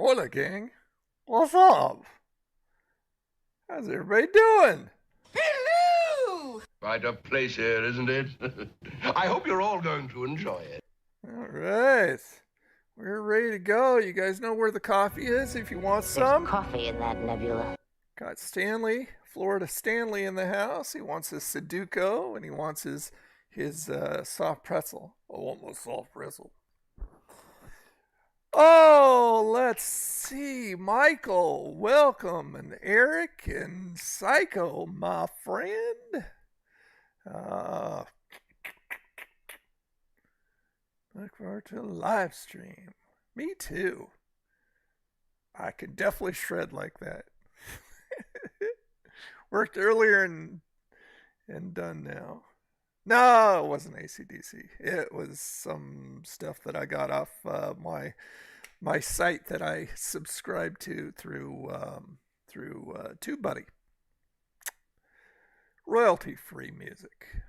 Hola, gang. What's up? How's everybody doing? Hello! Quite a place here, isn't it? I hope you're all going to enjoy it. All right. We're ready to go. You guys know where the coffee is if you want There's some. coffee in that nebula. Got Stanley, Florida Stanley in the house. He wants his Sudoku and he wants his soft pretzel. I want my soft pretzel. Oh, let's see. Michael, welcome. And Eric and Psycho, my friend. Look forward to a live stream. Me too. I could definitely shred like that. Worked earlier and done now. No, it wasn't ACDC. It was some stuff that I got off my site that I subscribe to through TubeBuddy. Royalty free music.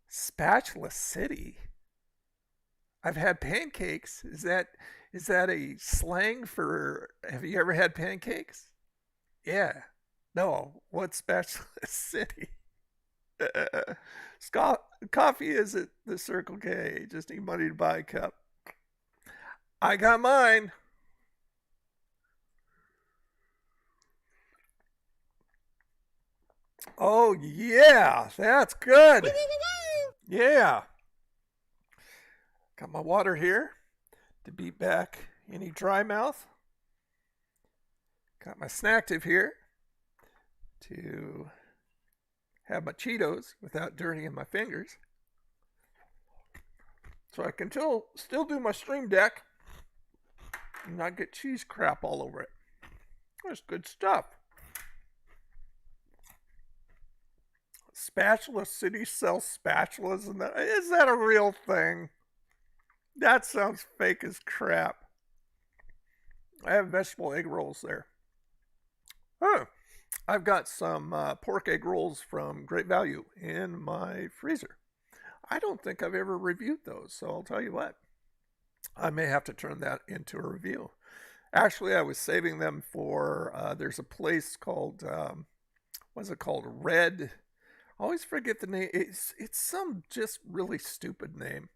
Spatula City. I've had pancakes. Is that a slang for? Have you ever had pancakes? Yeah. No. What's Spatula City? Coffee is at the Circle K. Just need money to buy a cup. I got mine. Oh yeah, that's good. Yeah. Got my water here to beat back any dry mouth. Got my snacktive here to have my Cheetos without dirtying my fingers. So I can still do my stream deck and not get cheese crap all over it. That's good stuff. Spatula City sells spatulas, and is that a real thing? That sounds fake as crap. I have vegetable egg rolls there. Oh, I've got some pork egg rolls from Great Value in my freezer. I don't think I've ever reviewed those, so I'll tell you what. I may have to turn that into a review. Actually, I was saving them for, there's a place called, what's it called? Red. I always forget the name. It's some just really stupid name,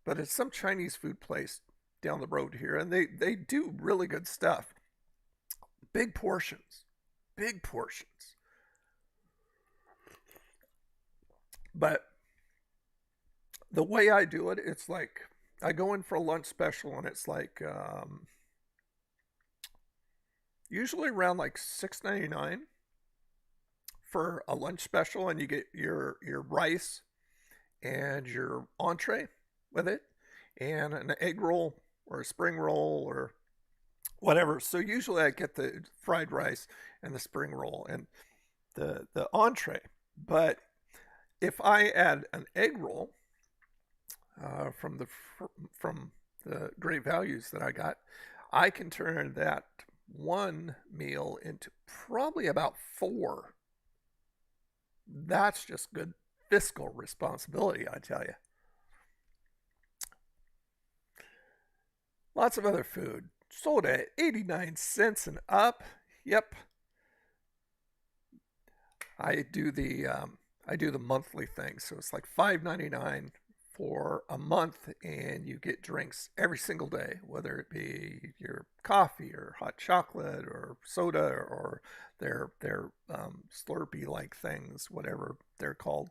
but it's some Chinese food place down the road here, and they do really good stuff. Big portions. Big portions. But the way I do it, it's like I go in for a lunch special, and it's like usually around like $6.99 for a lunch special, and you get your rice and your entree with it, and an egg roll or a spring roll or whatever. So usually I get the fried rice and the spring roll and the entree. But if I add an egg roll from the Great Values that I got, I can turn that one meal into probably about four. That's just good fiscal responsibility, I tell you. Lots of other food. Soda at 89 cents and up. Yep. I do the monthly thing, so it's like $5.99 for a month, and you get drinks every single day, whether it be your coffee or hot chocolate or soda or their Slurpee like things, whatever they're called.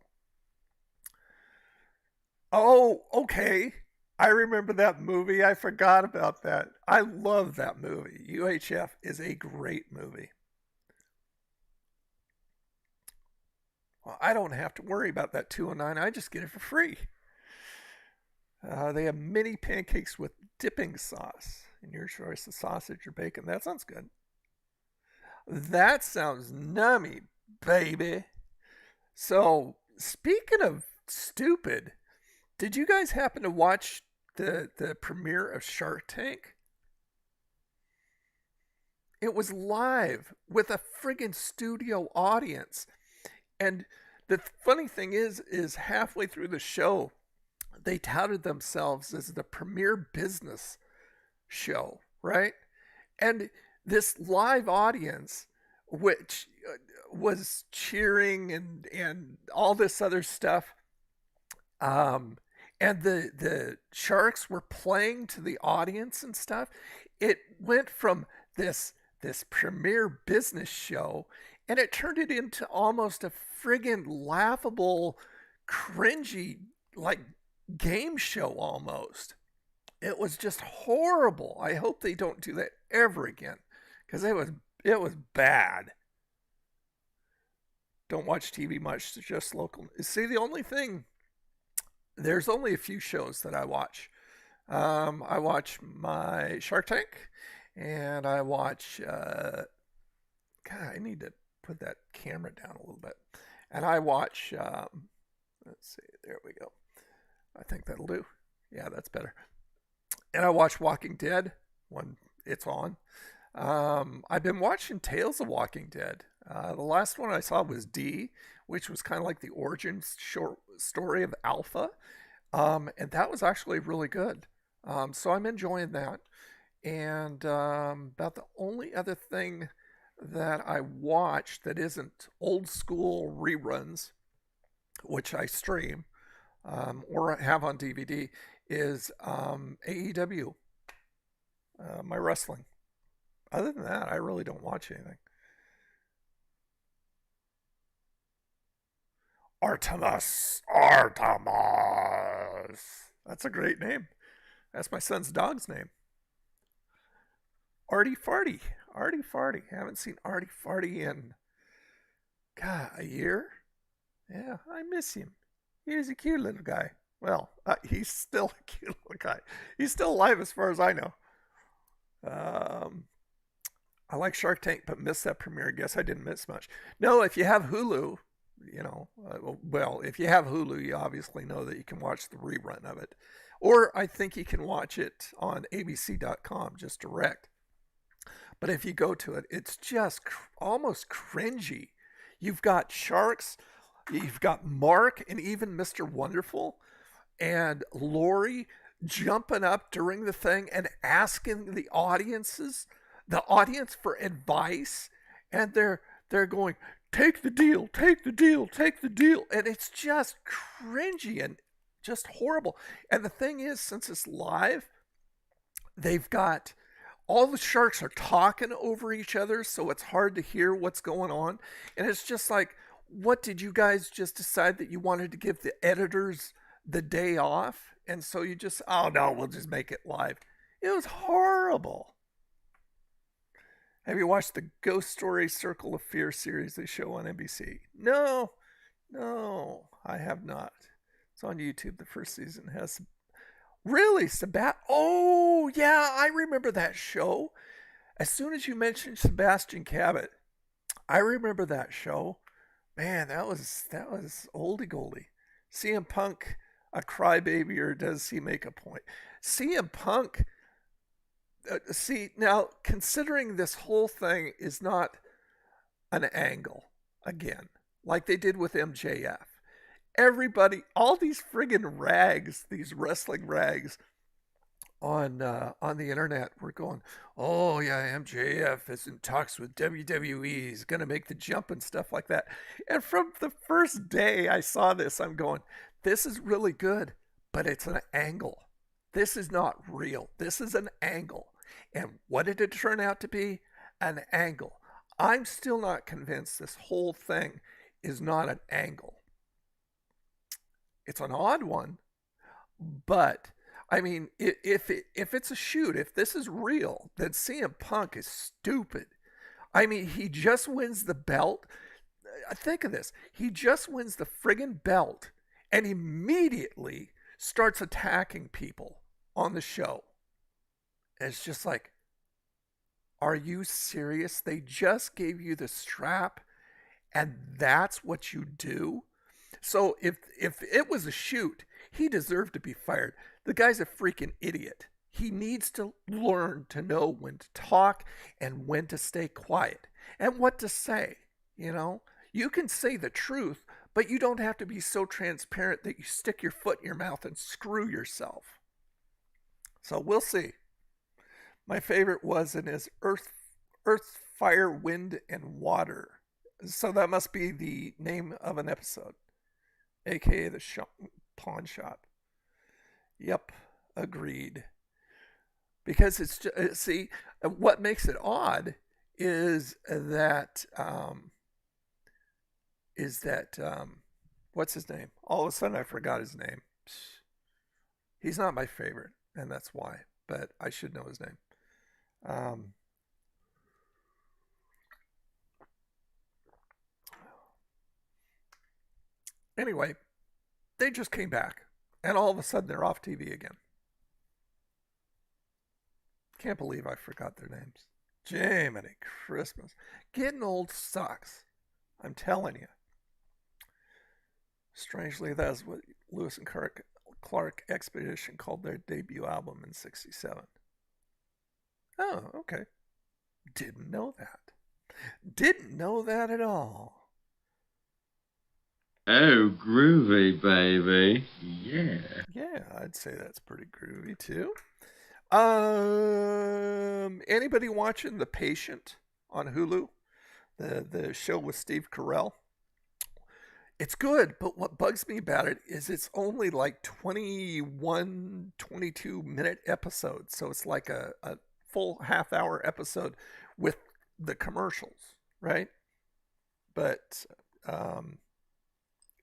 Oh, okay. I remember that movie. I forgot about that. I love that movie. UHF is a great movie. Well, I don't have to worry about that 209. I just get it for free. They have mini pancakes with dipping sauce. And your choice of sausage or bacon. That sounds good. That sounds nummy, baby. So, speaking of stupid, did you guys happen to watch the premiere of Shark Tank? It was live with a friggin' studio audience. And the funny thing is halfway through the show, they touted themselves as the premier business show, right? And this live audience, which was cheering and all this other stuff, um, and the sharks were playing to the audience and stuff. It went from this premier business show, and it turned it into almost a friggin' laughable, cringy like game show almost. It was just horrible. I hope they don't do that ever again, because it was bad. Don't watch TV much, just local. See, the only thing, there's only a few shows that I watch. I watch my Shark Tank, and I watch. God, I need to put that camera down a little bit. And I watch. Let's see. There we go. I think that'll do. Yeah, that's better. And I watch Walking Dead when it's on. I've been watching Tales of Walking Dead. The last one I saw was D, which was kind of like the origin short story of Alpha. And that was actually really good. So I'm enjoying that. And about the only other thing that I watch that isn't old school reruns, which I stream or have on DVD, is AEW, my wrestling. Other than that, I really don't watch anything. Artemis. That's a great name. That's my son's dog's name. Artie Farty. Artie Farty. Haven't seen Artie Farty in, God, a year? Yeah, I miss him. He's a cute little guy. Well, he's still a cute little guy. He's still alive as far as I know. I like Shark Tank, but missed that premiere. I guess I didn't miss much. No, if you have Hulu, well, if you have Hulu, you obviously know that you can watch the rerun of it. Or I think you can watch it on abc.com, just direct. But if you go to it, it's just almost cringy. You've got sharks, you've got Mark and even Mr. Wonderful and Lori jumping up during the thing and asking the audience for advice, and they're going, take the deal, take the deal, take the deal. And it's just cringy and just horrible. And the thing is, since it's live, they've got all the sharks are talking over each other, so it's hard to hear what's going on. And it's just like, what did you guys just decide that you wanted to give the editors the day off? And so you just, oh no, we'll just make it live. It was horrible. Have you watched the Ghost Story Circle of Fear series they show on NBC? No, I have not. It's on YouTube. The first season has really Oh yeah, I remember that show. As soon as you mentioned Sebastian Cabot, I remember that show. Man, that was oldie goldie. CM Punk a crybaby, or does he make a point? CM Punk. See, now, considering this whole thing is not an angle, again, like they did with MJF, everybody, all these friggin' rags, these wrestling rags on the internet were going, oh yeah, MJF is in talks with WWE, he's going to make the jump and stuff like that. And from the first day I saw this, I'm going, this is really good, but it's an angle. This is not real. This is an angle. And what did it turn out to be? An angle. I'm still not convinced this whole thing is not an angle. It's an odd one, but I mean, if it's a shoot, if this is real, then CM Punk is stupid. I mean, he just wins the belt. Think of this. He just wins the friggin' belt and immediately starts attacking people on the show. And it's just like, are you serious? They just gave you the strap and that's what you do? So if it was a shoot, he deserved to be fired. The guy's a freaking idiot. He needs to learn to know when to talk and when to stay quiet and what to say. You can say the truth, but you don't have to be so transparent that you stick your foot in your mouth and screw yourself. So we'll see. My favorite was in his Earth, Fire, Wind, and Water. So that must be the name of an episode, aka the pawn shop. Yep, agreed. Because it's just, see, what makes it odd is that what's his name? All of a sudden I forgot his name. He's not my favorite, and that's why. But I should know his name. Anyway, they just came back, and all of a sudden they're off TV again. Can't believe I forgot their names. Jiminy Christmas. Getting old sucks. I'm telling you. Strangely, that's what Lewis and Clark Expedition called their debut album in '67. Oh, okay. Didn't know that. Didn't know that at all. Oh, groovy, baby. Yeah. Yeah, I'd say that's pretty groovy too. Anybody watching The Patient on Hulu? The show with Steve Carell? It's good, but what bugs me about it is it's only like 21, 22-minute episodes. So it's like a full half-hour episode with the commercials, right? But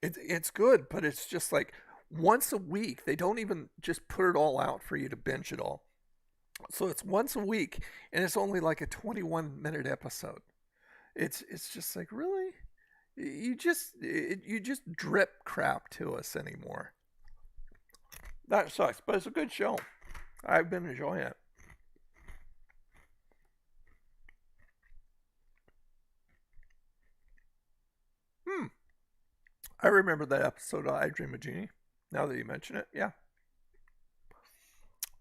it's good, but it's just like once a week. They don't even just put it all out for you to binge it all. So it's once a week, and it's only like a 21-minute episode. It's just like, really? You just drip crap to us anymore. That sucks, but it's a good show. I've been enjoying it. I remember that episode of I Dream of Jeannie. Now that you mention it, yeah.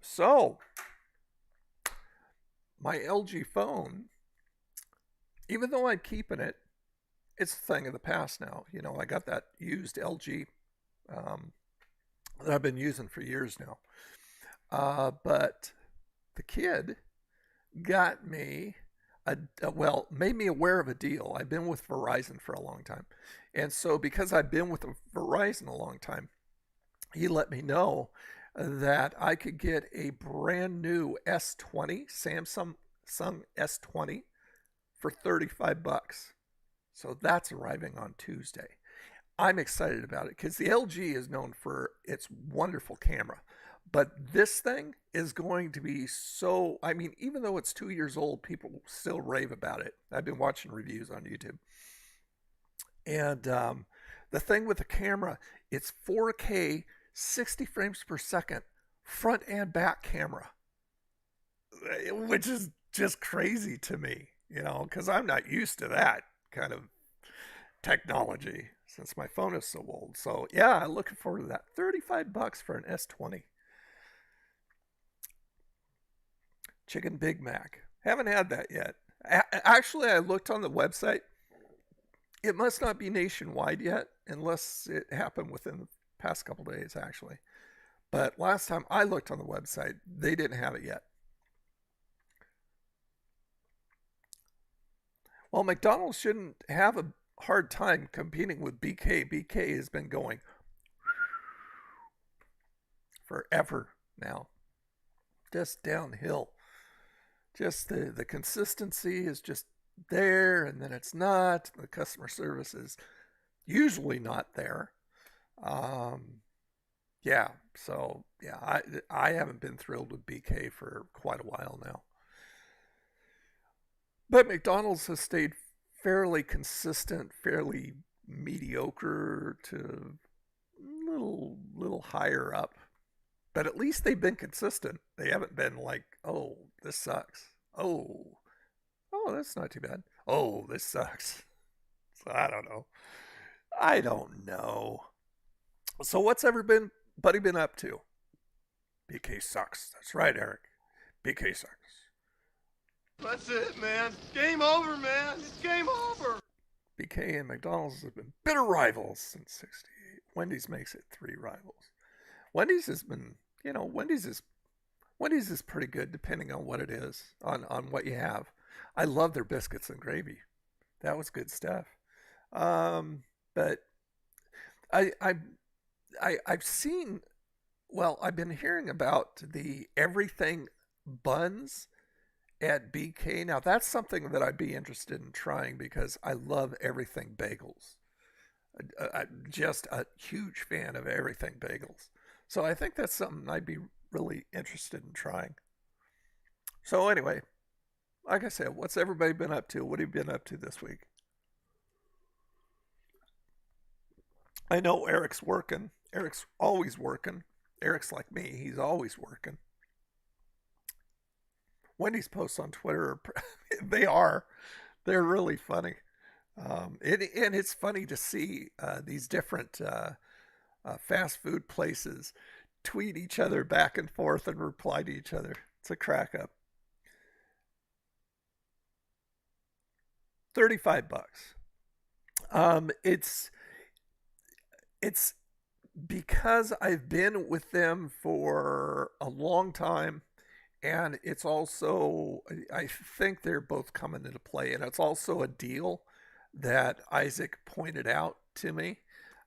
So, my LG phone, even though I'm keeping it, it's a thing of the past now. You know, I got that used LG that I've been using for years now. But the kid got me made me aware of a deal. I've been with Verizon for a long time. And so because I've been with Verizon a long time, he let me know that I could get a brand new S20, Samsung S20 for $35. So that's arriving on Tuesday. I'm excited about it because the LG is known for its wonderful camera. But this thing is going to be so, I mean, even though it's 2 years old, people still rave about it. I've been watching reviews on YouTube. And the thing with the camera, it's 4K, 60 frames per second, front and back camera, which is just crazy to me, you know, because I'm not used to that kind of technology since my phone is so old. So yeah, I'm looking forward to that. $35 for an S20. Chicken Big Mac. Haven't had that yet. Actually, I looked on the website. It must not be nationwide yet, unless it happened within the past couple days, actually. But last time I looked on the website, they didn't have it yet. Well, McDonald's shouldn't have a hard time competing with BK. BK has been going forever now. Just downhill. Just the consistency is just there, and then it's not. The customer service is usually not there. Yeah, so yeah, I haven't been thrilled with BK for quite a while now. But McDonald's has stayed fairly consistent, fairly mediocre to little higher up. But at least they've been consistent. They haven't been like, oh, this sucks. Oh, that's not too bad. Oh, this sucks. So I don't know. I don't know. So what's everybody been up to? BK sucks. That's right, Eric. BK sucks. That's it, man. Game over, man. It's game over. BK and McDonald's have been bitter rivals since '68. Wendy's makes it 3 rivals. Wendy's has been, Wendy's is Wendy's is pretty good depending on what it is, on what you have. I love their biscuits and gravy. That was good stuff. But I, I I've seen, well, I've been hearing about the everything buns at BK. Now that's something that I'd be interested in trying because I love everything bagels. I'm just a huge fan of everything bagels. So I think that's something I'd be really interested in trying. So anyway, like I said, what's everybody been up to? What have you been up to this week? I know Eric's working. Eric's always working. Eric's like me. He's always working. Wendy's posts on Twitter, they are. They're really funny. And it's funny to see these different fast food places tweet each other back and forth and reply to each other. It's a crack up. 35 bucks. It's because I've been with them for a long time, and it's also, I think they're both coming into play, and it's also a deal that Isaac pointed out to me.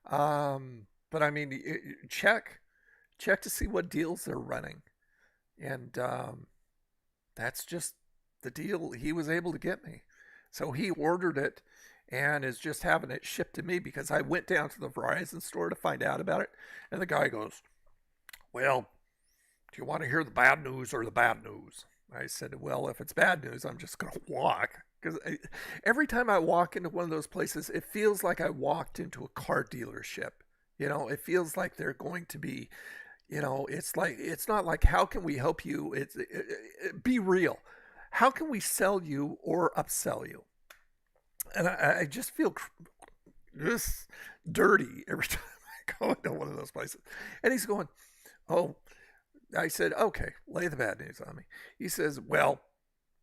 But I mean, check to see what deals they're running, and that's just the deal he was able to get me. So he ordered it and is just having it shipped to me because I went down to the Verizon store to find out about it. And the guy goes, well, do you want to hear the bad news or the bad news? I said, well, if it's bad news, I'm just going to walk. Because every time I walk into one of those places, it feels like I walked into a car dealership. You know, it feels like they're going to be, it's not like, how can we help you? Be real. How can we sell you or upsell you? And I just feel this dirty every time I go into one of those places. And he's going, oh, I said, okay, lay the bad news on me. He says, well,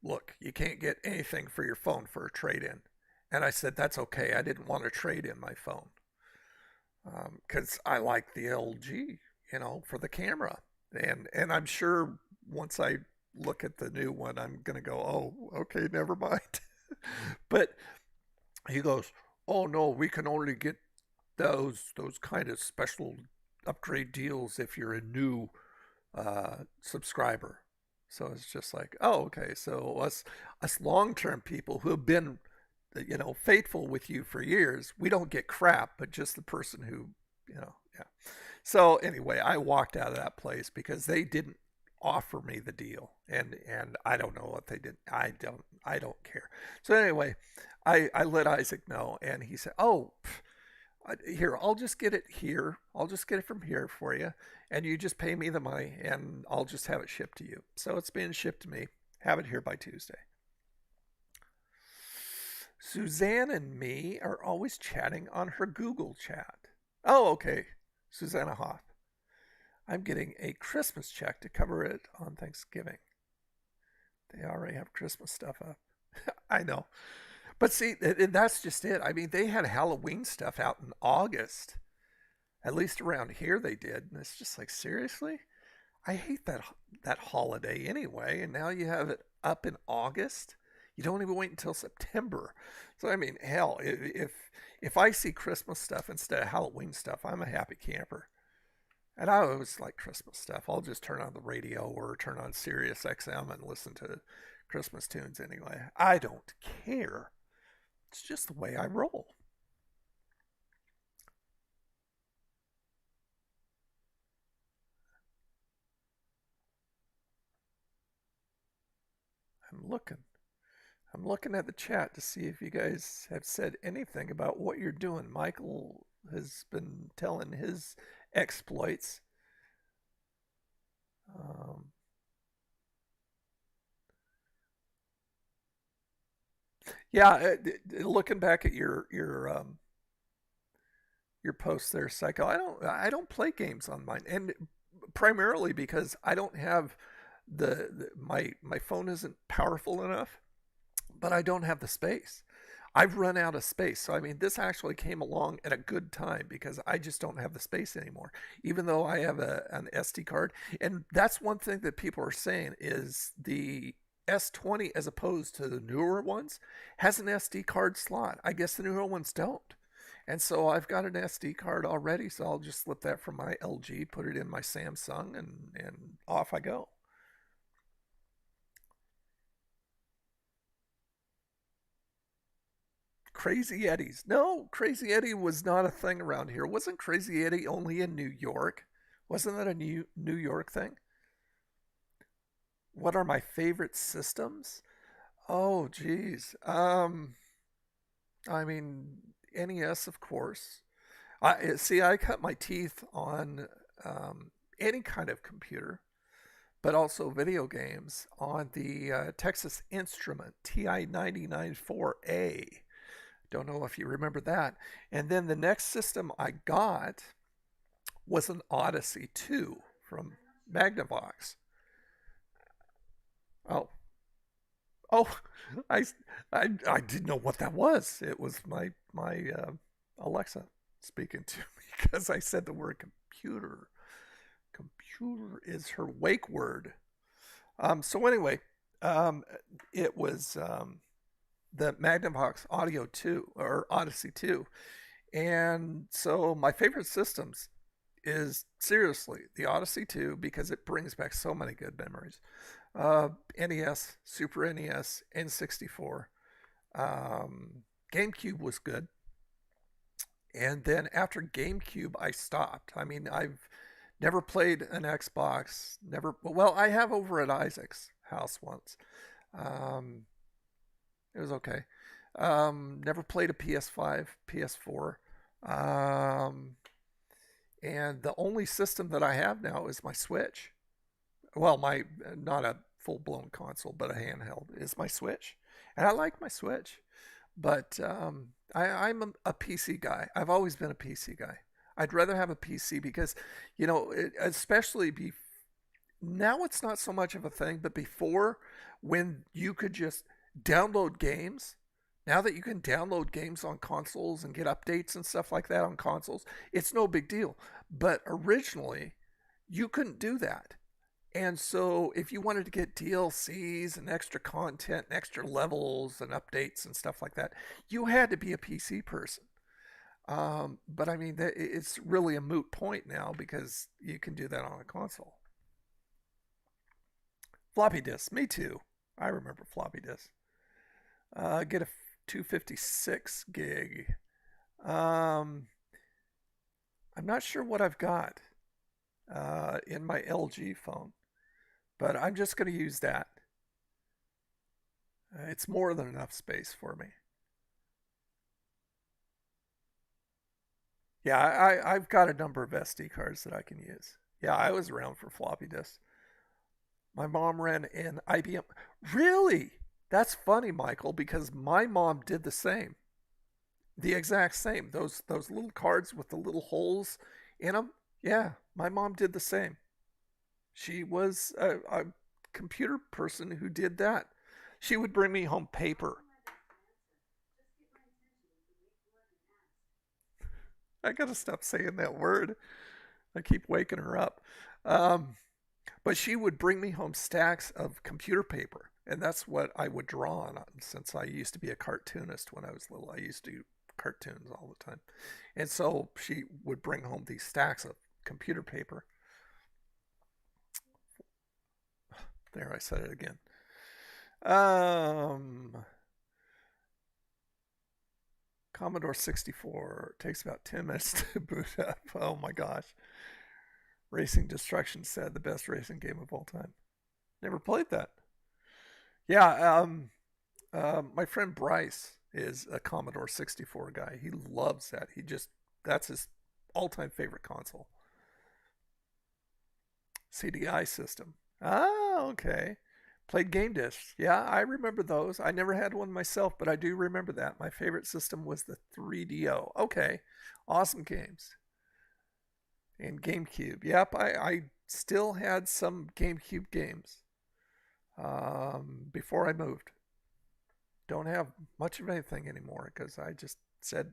look, you can't get anything for your phone for a trade-in. And I said, that's okay. I didn't want to trade in my phone because I like the LG, for the camera. And I'm sure once I look at the new one, I'm going to go, oh, okay, never mind. But he goes, oh, no, we can only get those kind of special upgrade deals if you're a new subscriber. So it's just like, oh, okay. So us long-term people who have been, faithful with you for years, we don't get crap, but just the person who, yeah. So anyway, I walked out of that place because they didn't offer me the deal, and I don't know what they did. I don't care. So anyway, I let Isaac know, and he said, oh, here, I'll just get it here. I'll just get it from here for you. And you just pay me the money and I'll just have it shipped to you. So it's being shipped to me. Have it here by Tuesday. Suzanne and me are always chatting on her Google chat. Oh, okay. Susanna Hoff. I'm getting a Christmas check to cover it on Thanksgiving. They already have Christmas stuff up. I know. But see, that's just it. I mean, they had Halloween stuff out in August. At least around here they did. And it's just like, seriously? I hate that holiday anyway. And now you have it up in August? You don't even wait until September. So, I mean, hell, if I see Christmas stuff instead of Halloween stuff, I'm a happy camper. And I always like Christmas stuff. I'll just turn on the radio or turn on Sirius XM and listen to Christmas tunes anyway. I don't care. It's just the way I roll. I'm looking at the chat to see if you guys have said anything about what you're doing. Michael has been telling his exploits. Yeah, looking back at your post there, Psycho. I don't play games on mine, and primarily because I don't have my phone isn't powerful enough, but I don't have the space. I've run out of space. So, I mean, this actually came along at a good time because I just don't have the space anymore, even though I have an SD card. And that's one thing that people are saying is the S20, as opposed to the newer ones, has an SD card slot. I guess the newer ones don't. And so I've got an SD card already, so I'll just slip that from my LG, put it in my Samsung, and off I go. Crazy Eddie's. No, Crazy Eddie was not a thing around here. Wasn't Crazy Eddie only in New York? Wasn't that a New York thing? What are my favorite systems? Oh, geez. I mean, NES, of course. I cut my teeth on any kind of computer, but also video games on the Texas Instrument TI-99-4A. Don't know if you remember that. And then the next system I got was an Odyssey 2 from Magnavox. Oh, oh, I, I didn't know what that was. It was my Alexa speaking to me because I said the word computer. Computer is her wake word. So anyway, um, it was the Magnavox Audio 2 or Odyssey 2. And so my favorite systems is seriously the Odyssey 2 because it brings back so many good memories. NES, Super NES, N64. GameCube was good. And then after GameCube, I stopped. I mean, I've never played an Xbox. Never. Well, I have over at Isaac's house once. Um, it was okay. Never played a PS5, PS4. Um, and the only system that I have now is my Switch. Well, my not a full blown console, but a handheld is my Switch, and I like my Switch. But I'm a PC guy. I've always been a PC guy. I'd rather have a PC because, especially now it's not so much of a thing, but before when you could just download games, now that you can download games on consoles and get updates and stuff like that on consoles, it's no big deal. But originally, you couldn't do that. And so if you wanted to get DLCs and extra content and extra levels and updates and stuff like that, you had to be a PC person. But I mean, it's really a moot point now because you can do that on a console. Floppy disk, me too. I remember floppy disk. Get a 256 gig. Um, I'm not sure what I've got in my LG phone, but I'm just going to use that. It's more than enough space for me. Yeah, I've got a number of SD cards that I can use. Yeah, I was around for floppy disks. My mom ran an IBM. Really? That's funny, Michael, because my mom did the same. The exact same. Those little cards with the little holes in them. Yeah, my mom did the same. She was a computer person who did that. She would bring me home paper. I gotta stop saying that word. I keep waking her up. Um, but she would bring me home stacks of computer paper, and that's what I would draw on since I used to be a cartoonist when I was little. I used to do cartoons all the time. And so she would bring home these stacks of computer paper. There, I said it again. Um, Commodore 64 takes about 10 minutes to boot up. Oh my gosh. Racing Destruction said the best racing game of all time. Never played that. Yeah, my friend Bryce is a Commodore 64 guy. He loves that. That's his all-time favorite console. CDI system. Ah, okay. Played game discs. Yeah, I remember those. I never had one myself, but I do remember that. My favorite system was the 3DO. Okay. Awesome games. And GameCube. Yep, I still had some GameCube games before I moved. don't have much of anything anymore because I just said,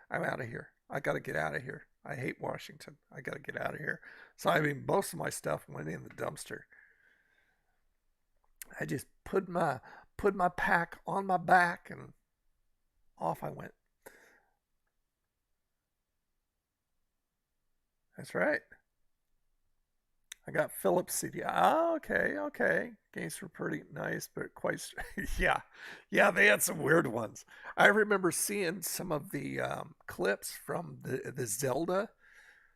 I'm out of here. I got to get out of here. I hate Washington. I got to get out of here. So I mean, most of my stuff went in the dumpster. I just put my pack on my back and off I went. That's right. I got Philips CD. Oh, okay, okay. Games were pretty nice, but quite yeah, yeah. They had some weird ones. I remember seeing some of the clips from the Zelda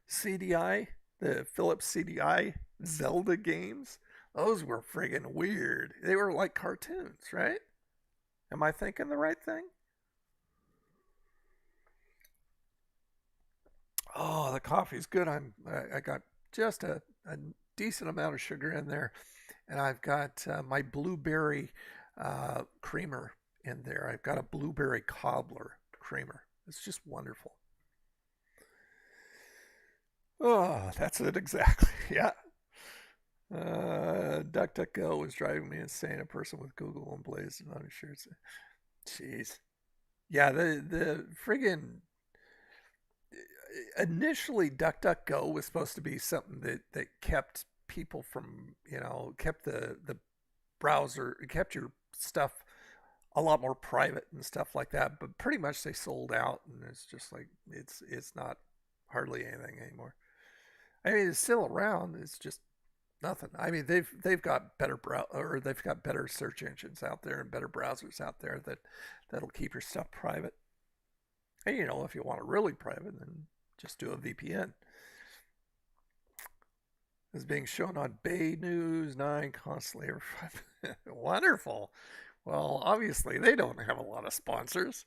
CDI, the Philips CDI Zelda games. Those were friggin' weird. They were like cartoons, right? Am I thinking the right thing? Oh, the coffee's good. I got just a decent amount of sugar in there, and I've got my blueberry creamer in there. I've got a blueberry cobbler creamer. It's just wonderful. Oh, that's it exactly. Yeah. DuckDuckGo was driving me insane. A person with Google and Blaze and uninsured. Jeez. Yeah, the friggin' initially DuckDuckGo was supposed to be something that kept people from, kept the browser, kept your stuff a lot more private and stuff like that. But pretty much they sold out, and it's just like it's not hardly anything anymore. I mean, it's still around. It's just nothing. I mean, they've got better or they've got better search engines out there and better browsers out there that'll keep your stuff private. And if you want it really private, then just do a VPN. It's being shown on Bay News 9 constantly. Wonderful. Well, obviously they don't have a lot of sponsors.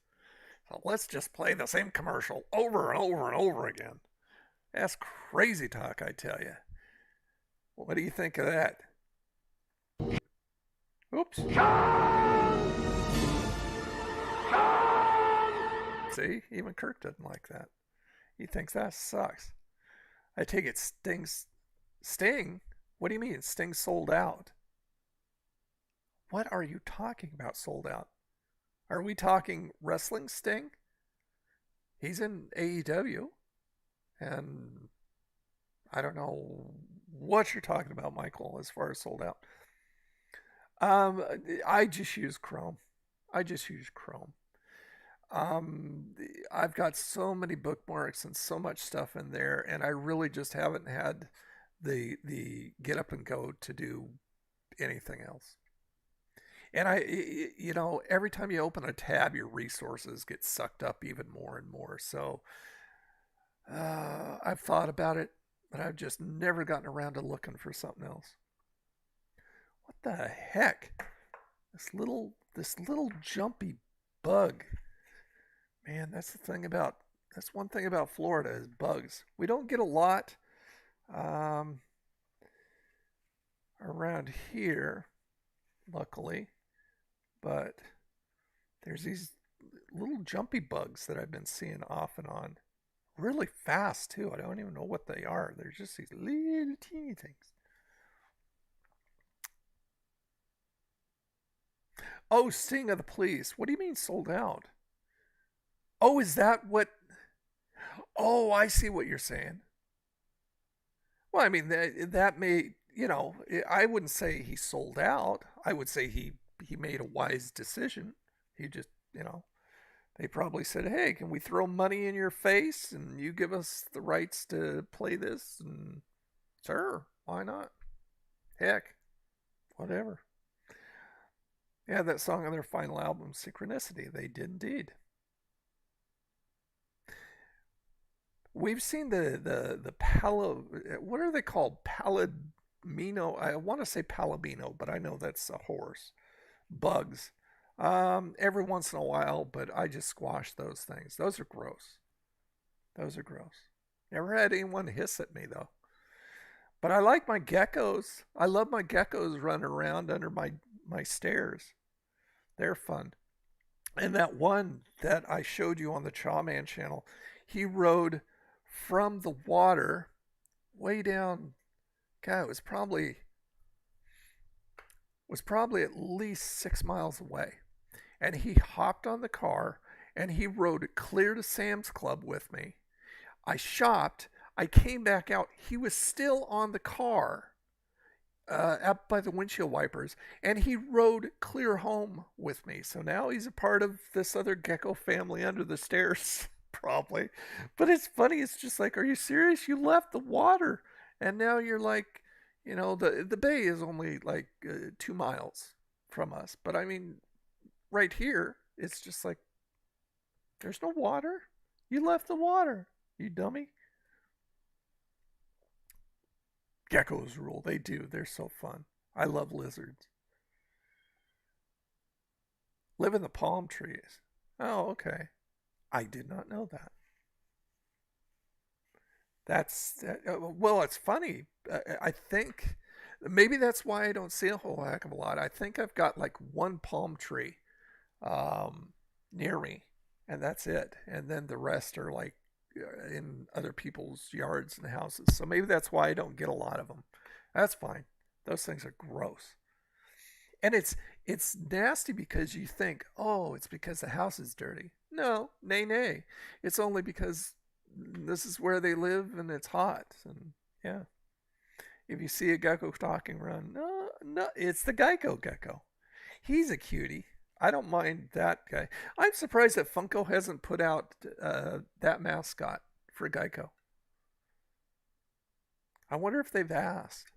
So let's just play the same commercial over and over and over again. That's crazy talk, I tell you. What do you think of that? Oops. See, even Kirk doesn't like that. He thinks that sucks. I take it Sting? What do you mean? Sting sold out? What are you talking about sold out? Are we talking wrestling Sting? He's in AEW. And I don't know what you're talking about, Michael, as far as sold out. I just use Chrome. I just use Chrome. I've got so many bookmarks and so much stuff in there, and I really just haven't had the get up and go to do anything else. And every time you open a tab, your resources get sucked up even more and more. So I've thought about it, but I've just never gotten around to looking for something else. What the heck? This little jumpy bug. Man, that's one thing about Florida is bugs. We don't get a lot around here, luckily, but there's these little jumpy bugs that I've been seeing off and on. Really fast too. I don't even know what they are. They're just these little teeny things. Oh, Sting of the Police. What do you mean sold out? Oh, is that what? Oh, I see what you're saying. Well, I mean that may, I wouldn't say he sold out. I would say he made a wise decision. He just, they probably said, "Hey, can we throw money in your face and you give us the rights to play this?" And sure, why not? Heck, whatever. Yeah, that song on their final album, Synchronicity. They did indeed. We've seen the palo. What are they called? Palomino. I want to say palomino, but I know that's a horse. Bugs. Every once in a while, but I just squash those things. Those are gross. Those are gross. Never had anyone hiss at me though. But I like my geckos. I love my geckos running around under my stairs. They're fun. And that one that I showed you on the Chaw Man channel, he rode from the water way down. God, it was probably at least 6 miles away. and he hopped on the car and he rode it clear to Sam's Club with me. I shopped. I came back out. He was still on the car, up by the windshield wipers, and he rode clear home with me. So now he's a part of this other gecko family under the stairs, probably. But it's funny. It's just like, are you serious? You left the water, and now you're like, the bay is only like 2 miles from us. But I mean, right here, it's just like, there's no water. You left the water, you dummy. Geckos rule. They do. They're so fun. I love lizards. Live in the palm trees. Oh, okay. I did not know that. Well, it's funny. I think maybe that's why I don't see a whole heck of a lot. I think I've got like one palm tree near me, and that's it. And then the rest are like in other people's yards and houses. So maybe that's why I don't get a lot of them. That's fine. Those things are gross. And it's nasty because you think, oh, it's because the house is dirty. No, nay, nay. It's only because this is where they live and it's hot. And yeah, if you see a gecko talking around, no, it's the Geico gecko. He's a cutie. I don't mind that guy. I'm surprised that Funko hasn't put out that mascot for Geico. I wonder if they've asked.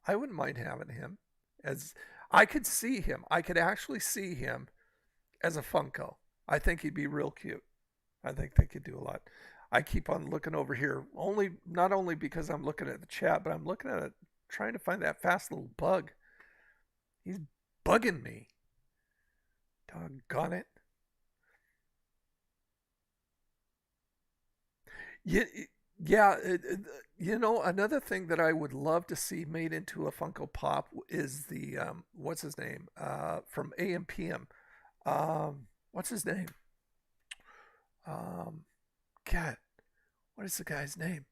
I wouldn't mind having him as I could see him. I could actually see him as a Funko. I think he'd be real cute. I think they could do a lot. I keep on looking over here, not only because I'm looking at the chat, but I'm looking at it, trying to find that fast little bug. He's bugging me. Doggone it. Yeah, another thing that I would love to see made into a Funko Pop is the, what's his name? From AMPM. What's his name? God, what is the guy's name?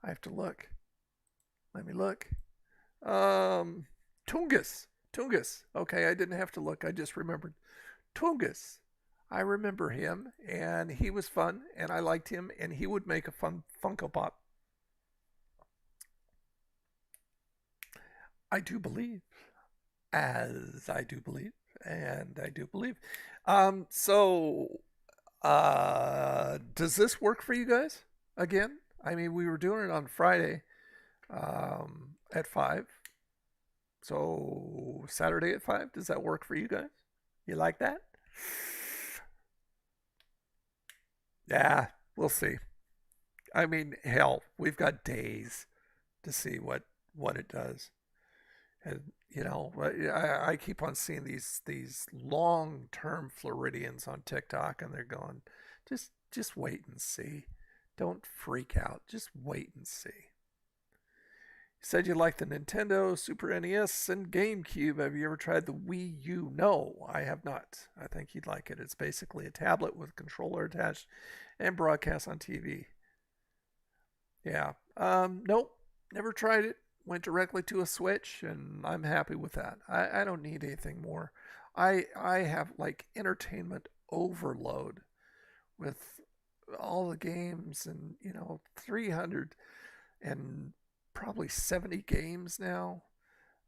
I have to look. Let me look. Tungus. Tungus. Okay, I didn't have to look. I just remembered. Tungus. I remember him, and he was fun, and I liked him, and he would make a fun Funko Pop. I do believe, as I do believe, and I do believe. Does this work for you guys? Again, I mean, we were doing it on Friday at 5. So Saturday at 5, does that work for you guys? You like that? Yeah, we'll see. I mean, hell, we've got days to see what it does. And I keep on seeing these long-term Floridians on TikTok, and they're going, just wait and see. Don't freak out. Just wait and see. You said you like the Nintendo, Super NES, and GameCube. Have you ever tried the Wii U? No, I have not. I think you'd like it. It's basically a tablet with a controller attached and broadcast on TV. Yeah. Nope. Never tried it. Went directly to a Switch, and I'm happy with that. I don't need anything more. I have like entertainment overload with all the games, and 300 and probably 70 games now,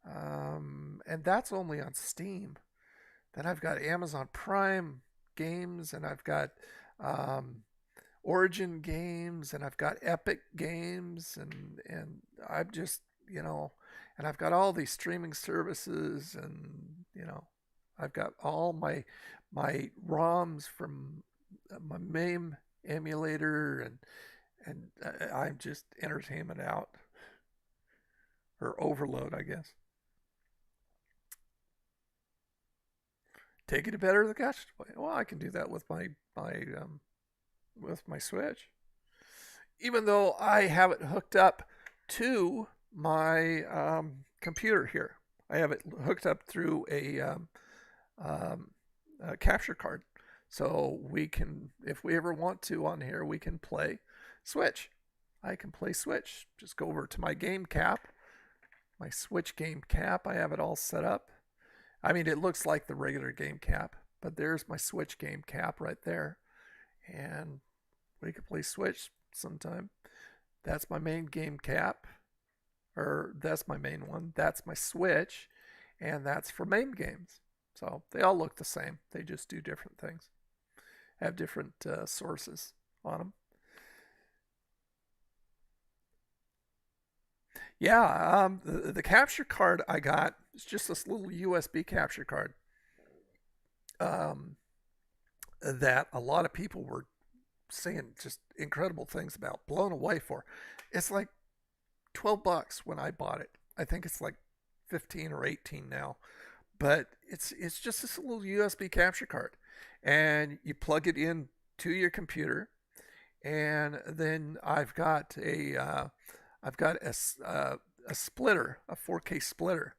and that's only on Steam. Then I've got Amazon Prime games, and I've got Origin games, and I've got Epic games, and I'm just and I've got all these streaming services, and I've got all my ROMs from my MAME emulator, and I'm just entertainment out, or overload, I guess. Take it to bed or the couch to play. Well, I can do that with my Switch, even though I have it hooked up to my computer here. I have it hooked up through a capture card, so we can, if we ever want to on here, we can play Switch. I can play Switch. Just go over to my game cap, my Switch game cap. I have it all set up. I mean, it looks like the regular game cap, but there's my Switch game cap right there. And we could play Switch sometime. That's my main game cap, or that's my main one. That's my Switch, and that's for main games. So they all look the same. They just do different things, have different sources on them. Yeah, the capture card I got is just this little USB capture card um, that a lot of people were saying just incredible things about, blown away for. It's like $12 when I bought it. I think it's like 15 or 18 now. But it's just this little USB capture card, and you plug it in to your computer, and then I've got a splitter, a 4K splitter,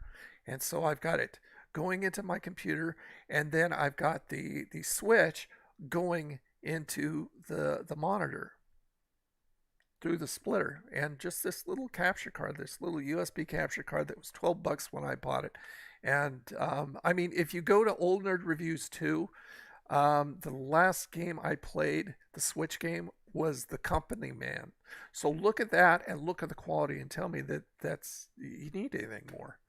and so I've got it going into my computer, and then I've got the switch going into the monitor through the splitter, and just this little capture card, this little USB capture card that was $12 when I bought it. And I mean, if you go to Old Nerd Reviews 2, the last game I played, the Switch game, was The Company Man. So look at that and look at the quality and tell me that you need anything more.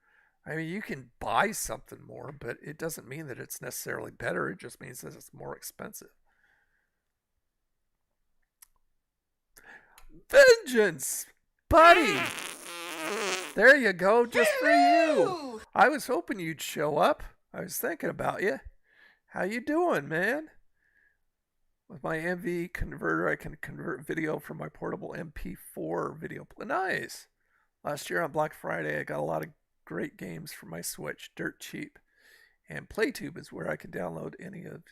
I mean, you can buy something more, but it doesn't mean that it's necessarily better. It just means that it's more expensive. Vengeance, buddy. There you go, just for you. I was hoping you'd show up. I was thinking about you. How you doing, man? With my MV converter, I can convert video from my portable MP4 video. Nice. Last year on Black Friday, I got a lot of great games for my Switch, dirt cheap. And PlayTube is where I can download any of.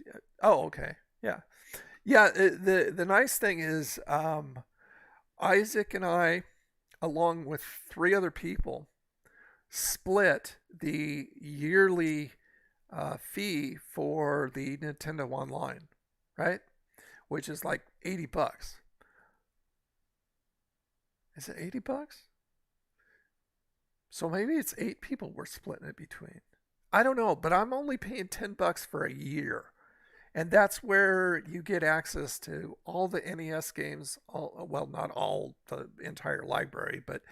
Oh, okay. Yeah. Yeah, the nice thing is Isaac and I, along with 3 other people, split the yearly fee for the Nintendo Online, right? Which is like $80. Is it $80? So maybe it's 8 people we're splitting it between. I don't know, but I'm only paying $10 for a year. And that's where you get access to all the NES games, well, not all, the entire library, but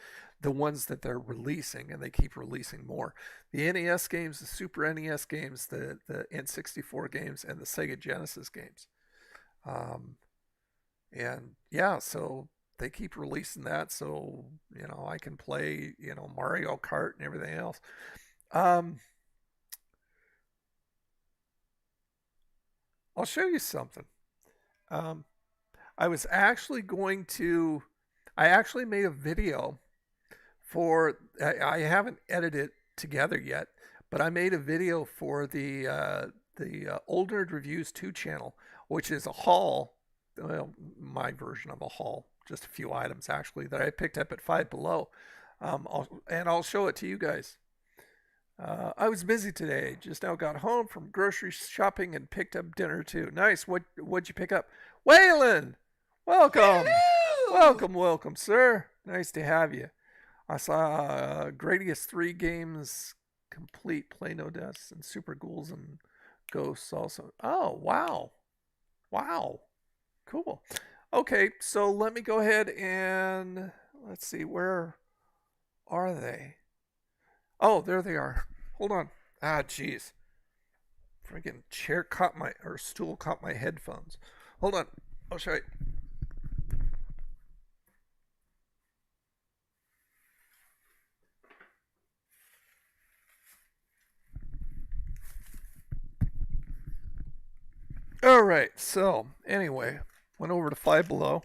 the ones that they're releasing, and they keep releasing more. The NES games, the Super NES games, the N64 games, and the Sega Genesis games. And yeah, so they keep releasing that, so, I can play, Mario Kart and everything else. I'll show you something. I actually made a video for, I haven't edited it together yet, but I made a video for the Old Nerd Reviews 2 channel, which is a haul, well, my version of a haul, just a few items actually, that I picked up at Five Below. I'll show it to you guys. I was busy today. Just now got home from grocery shopping and picked up dinner too. Nice. What'd you pick up? Waylon! Welcome! Hello! Welcome, sir. Nice to have you. I saw Gradius 3 games complete, Play No Deaths, and Super Ghouls and Ghosts also. Oh, wow. Wow. Cool. Okay, so let me go ahead and let's see, where are they? Oh, there they are. Hold on. Ah, jeez. Freaking stool caught my headphones. Hold on. I'll show you. All right. So anyway, went over to Five Below,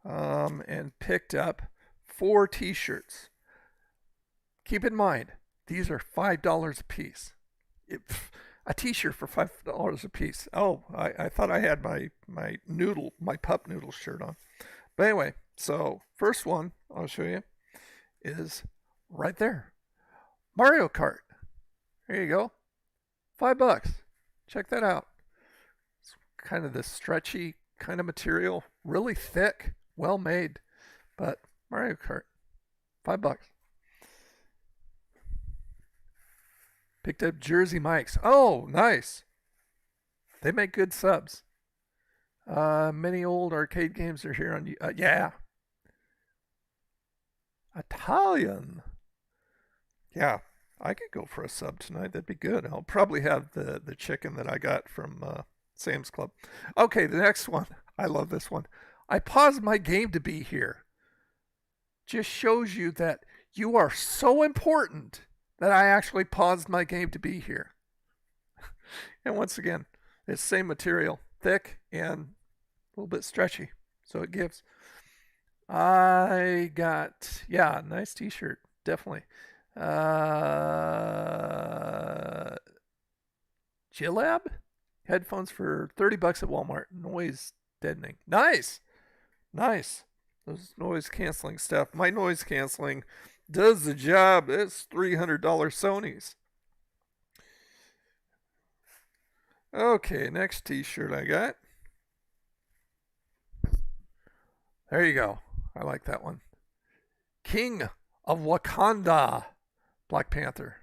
and picked up 4 T-shirts. Keep in mind, these are $5 a piece. A T-shirt for $5 a piece. Oh, I thought I had my pup noodle shirt on. But anyway, so first one I'll show you is right there. Mario Kart. There you go. $5. Check that out. It's kind of this stretchy kind of material, really thick, well made. But Mario Kart, $5. Picked up Jersey Mike's. Oh, nice. They make good subs. Many old arcade games are here on. Yeah, Italian. Yeah, I could go for a sub tonight. That'd be good. I'll probably have the chicken that I got from Sam's Club. Okay, the next one. I love this one. I paused my game to be here. Just shows you that you are so important that I actually paused my game to be here. And once again, it's same material, thick and a little bit stretchy, so it gives. I got, yeah, nice t-shirt, definitely. Gilab headphones for $30 at Walmart. Noise deadening. Nice. Those noise canceling stuff. My noise canceling does the job. It's $300 Sony's. Okay, next t-shirt I got. There you go. I like that one. King of Wakanda. Black Panther.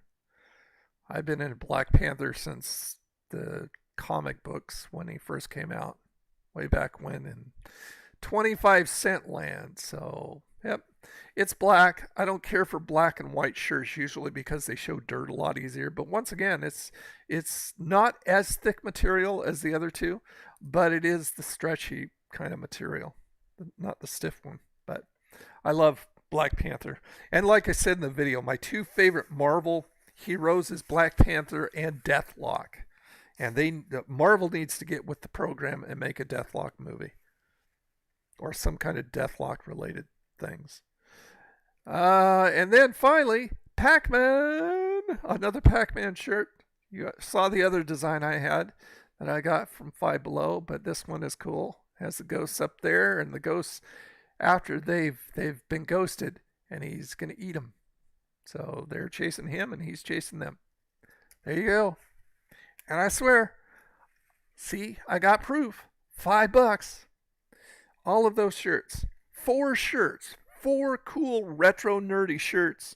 I've been in Black Panther since the comic books when he first came out. Way back when in 25-cent land. So, yep. It's black. I don't care for black and white shirts usually because they show dirt a lot easier. But once again, it's not as thick material as the other two, but it is the stretchy kind of material, not the stiff one. But I love Black Panther. And like I said in the video, my two favorite Marvel heroes is Black Panther and Deathlock. And Marvel needs to get with the program and make a Deathlock movie. Or some kind of Deathlock related things. And then finally, Pac-Man. Another Pac-Man shirt. You saw the other design I had that I got from Five Below, but this one is cool. Has the ghosts up there, and the ghosts after they've been ghosted, and he's gonna eat them. So they're chasing him, and he's chasing them. There you go. And I swear, see, I got proof. $5. All of those shirts. 4 shirts. 4 cool retro nerdy shirts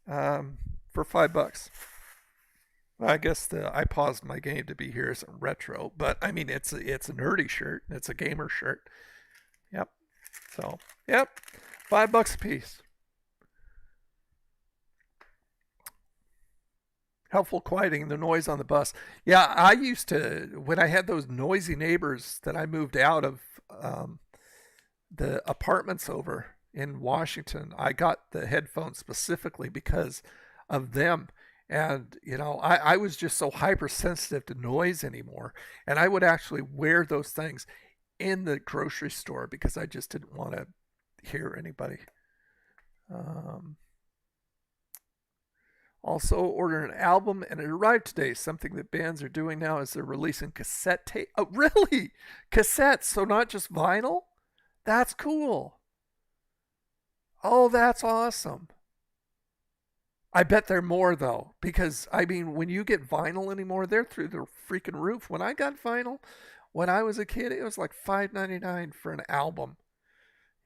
for $5. I guess I paused my game to be here isn't retro, but I mean it's a nerdy shirt. It's a gamer shirt. Yep. So yep, $5 a piece. Helpful quieting the noise on the bus. Yeah, I used to when I had those noisy neighbors that I moved out of the apartments over in Washington. I got the headphones specifically because of them. And, you know, I was just so hypersensitive to noise anymore. And I would actually wear those things in the grocery store because I just didn't want to hear anybody. Also ordered an album and it arrived today. Something that bands are doing now is they're releasing cassette tape. Oh, really? Cassettes, so not just vinyl? That's cool. Oh, that's awesome. I bet they're more though, because I mean, when you get vinyl anymore, they're through the freaking roof. When I got vinyl, when I was a kid, it was like $5.99 for an album,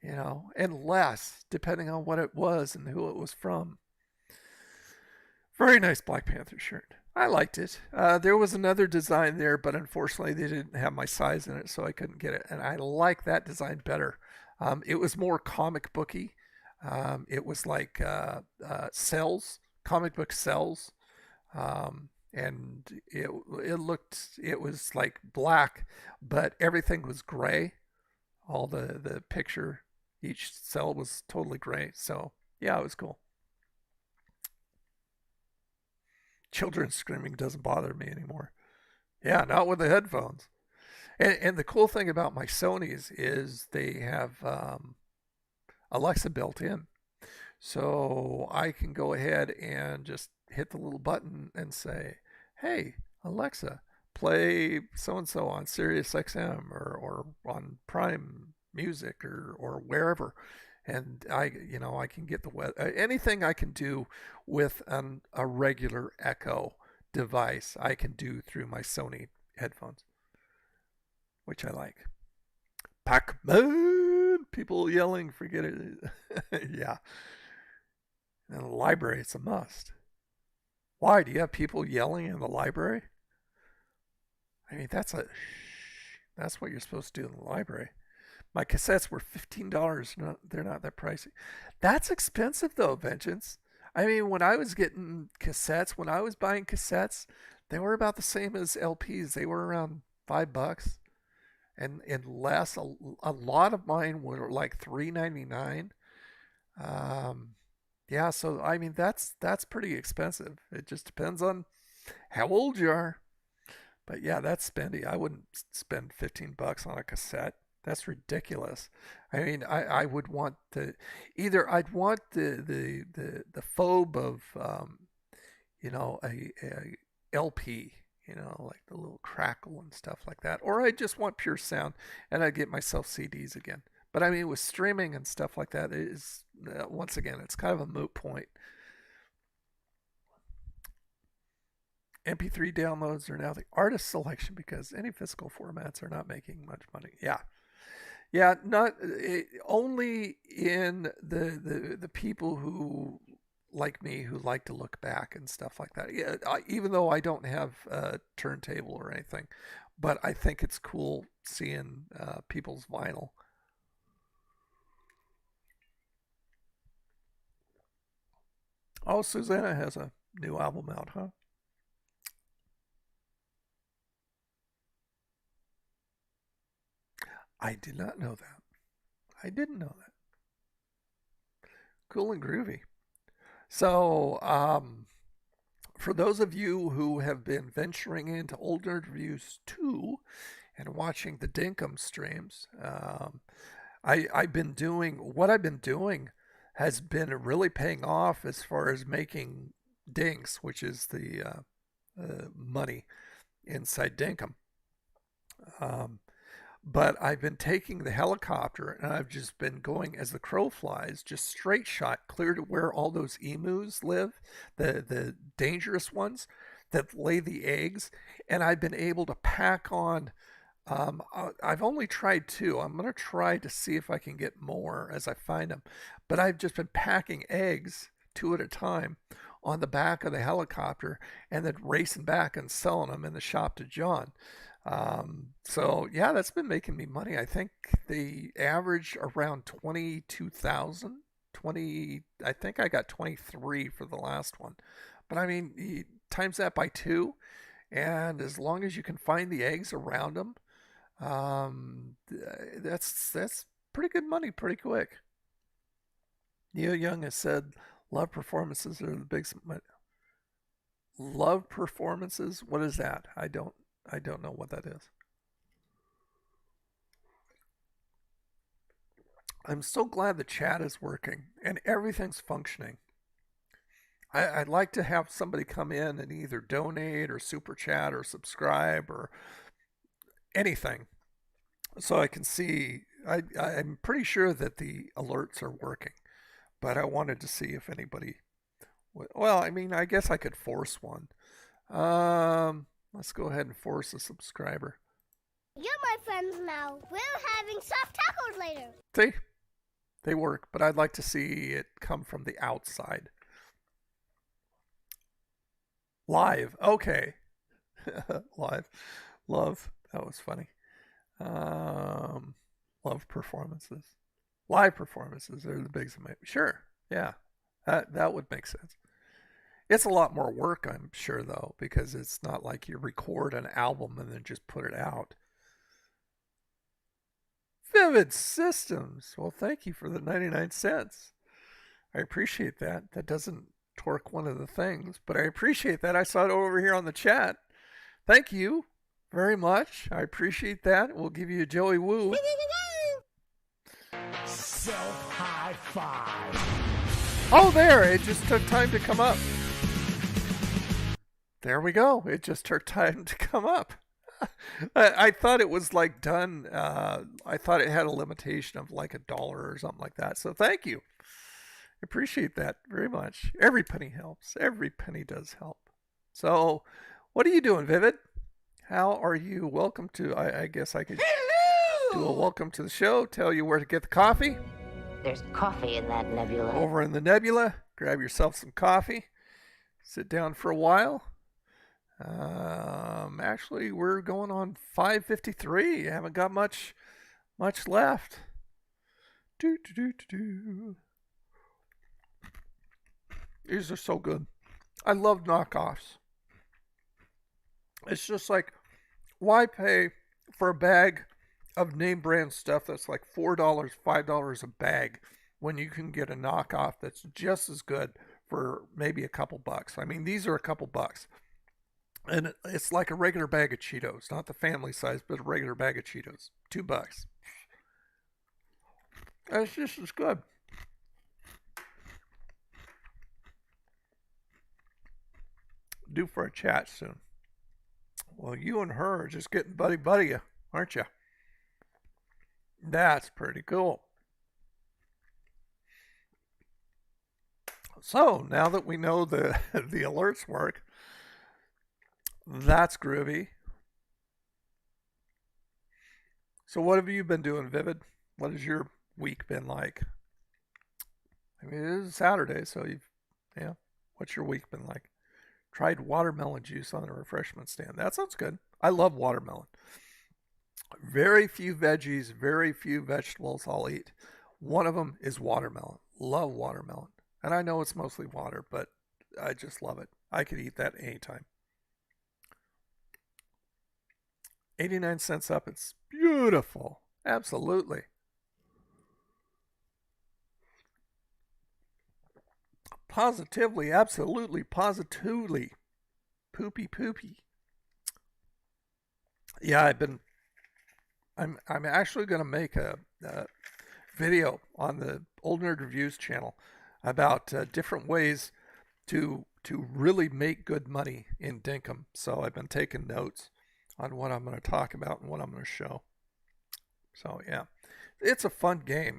you know, and less depending on what it was and who it was from. Very nice Black Panther shirt. I liked it. There was another design there, but unfortunately they didn't have my size in it, so I couldn't get it. And I like that design better. It was more comic booky. It was like cells, comic book cells, and it was like black, but everything was gray. All the picture, each cell was totally gray. So yeah, it was cool. Children screaming doesn't bother me anymore. Yeah, not with the headphones. And the cool thing about my Sonys is they have Alexa built in. So I can go ahead and just hit the little button and say, hey, Alexa, play so-and-so on Sirius XM or on Prime Music or wherever. And I can get anything I can do with a regular Echo device, I can do through my Sony headphones, which I like. Pac-Man! People yelling, forget it. Yeah. And the library, it's a must. Why? Do you have people yelling in the library? I mean, that's what you're supposed to do in the library. My cassettes were $15. No, they're not that pricey. That's expensive though, Vengeance. I mean, when I was getting cassettes, when I was buying cassettes, they were about the same as LPs. They were around $5 and less. A lot of mine were like $3.99. Yeah, so I mean that's pretty expensive. It just depends on how old you are. But yeah, that's spendy. I wouldn't spend $15 on a cassette. That's ridiculous. I mean, I would want I'd want the phobe of a LP, like the little crackle and stuff like that, or I just want pure sound, and I'd get myself CDs again. But I mean, with streaming and stuff like that, it is once again, it's kind of a moot point. MP3 downloads are now the artist selection because any physical formats are not making much money. Yeah, yeah, not only in the people who like me who like to look back and stuff like that. Yeah, even though I don't have a turntable or anything, but I think it's cool seeing people's vinyl. Oh, Susanna has a new album out, huh? I did not know that. I didn't know that. Cool and groovy. So, for those of you who have been venturing into Old Nerd Reviews 2 and watching the Dinkum streams, I've been doing what I've been doing has been really paying off as far as making dinks, which is the money inside Dinkum. But I've been taking the helicopter and I've just been going as the crow flies, just straight shot clear to where all those emus live, the dangerous ones that lay the eggs. And I've been able to pack on. I've only tried two. I'm going to try to see if I can get more as I find them. But I've just been packing eggs two at a time on the back of the helicopter and then racing back and selling them in the shop to John. So yeah, that's been making me money. I think the average around 22,000, 20. I think I got 23 for the last one, but I mean, times that by two, and as long as you can find the eggs around them, that's pretty good money pretty quick. Neil Young has said, "Love performances are the big." Love performances. What is that? I don't know what that is. I'm so glad the chat is working and everything's functioning. I'd like to have somebody come in and either donate or super chat or subscribe or anything so I can see. I'm pretty sure that the alerts are working, but I wanted to see if anybody. Well, I mean, I guess I could force one. Let's go ahead and force a subscriber. You're my friends now. We're having soft tacos later. See? They work, but I'd like to see it come from the outside. Live. Okay. Live. Love. That was funny. Love performances. Live performances are the big. Sure. Yeah. That would make sense. It's a lot more work, I'm sure, though, because it's not like you record an album and then just put it out. Vivid Systems. Well, thank you for the 99 cents. I appreciate that. That doesn't torque one of the things, but I appreciate that. I saw it over here on the chat. Thank you very much. I appreciate that. We'll give you a Joey Woo. Self high five. Oh, there. It just took time to come up. There we go. It just took time to come up. I thought it was like done. I thought it had a limitation of like $1 or something like that. So thank you. I appreciate that very much. Every penny helps. Every penny does help. So what are you doing, Vivid? How are you? Welcome to, I guess I could do a welcome to the show. Tell you where to get the coffee. There's coffee in that nebula. Over in the nebula. Grab yourself some coffee. sit down for a while. Actually, we're going on 5:53. Haven't got much left. These are so good. I love knockoffs. It's just like, why pay for a bag of name brand stuff that's like $4, $5 a bag when you can get a knockoff that's just as good for maybe a couple bucks? I mean, these are a couple bucks. And it's like a regular bag of Cheetos, not the family size, but a regular bag of Cheetos. $2. And it's just as good. Due for a chat soon. Well, you and her are just getting buddy, aren't you? That's pretty cool. So now that we know the alerts work, that's groovy. So what have you been doing, Vivid? What has your week been like? I mean, it is Saturday, so what's your week been like? Tried watermelon juice on a refreshment stand. That sounds good. I love watermelon. Very few veggies, very few vegetables I'll eat. One of them is watermelon. Love watermelon. And I know it's mostly water, but I just love it. I could eat that anytime. 89 cents up. It's beautiful. Absolutely. Positively, absolutely, positively. Poopy. Yeah, I'm actually going to make a video on the Old Nerd Reviews channel about different ways to really make good money in Dinkum. So I've been taking notes on what I'm going to talk about and what I'm going to show. So yeah, it's a fun game.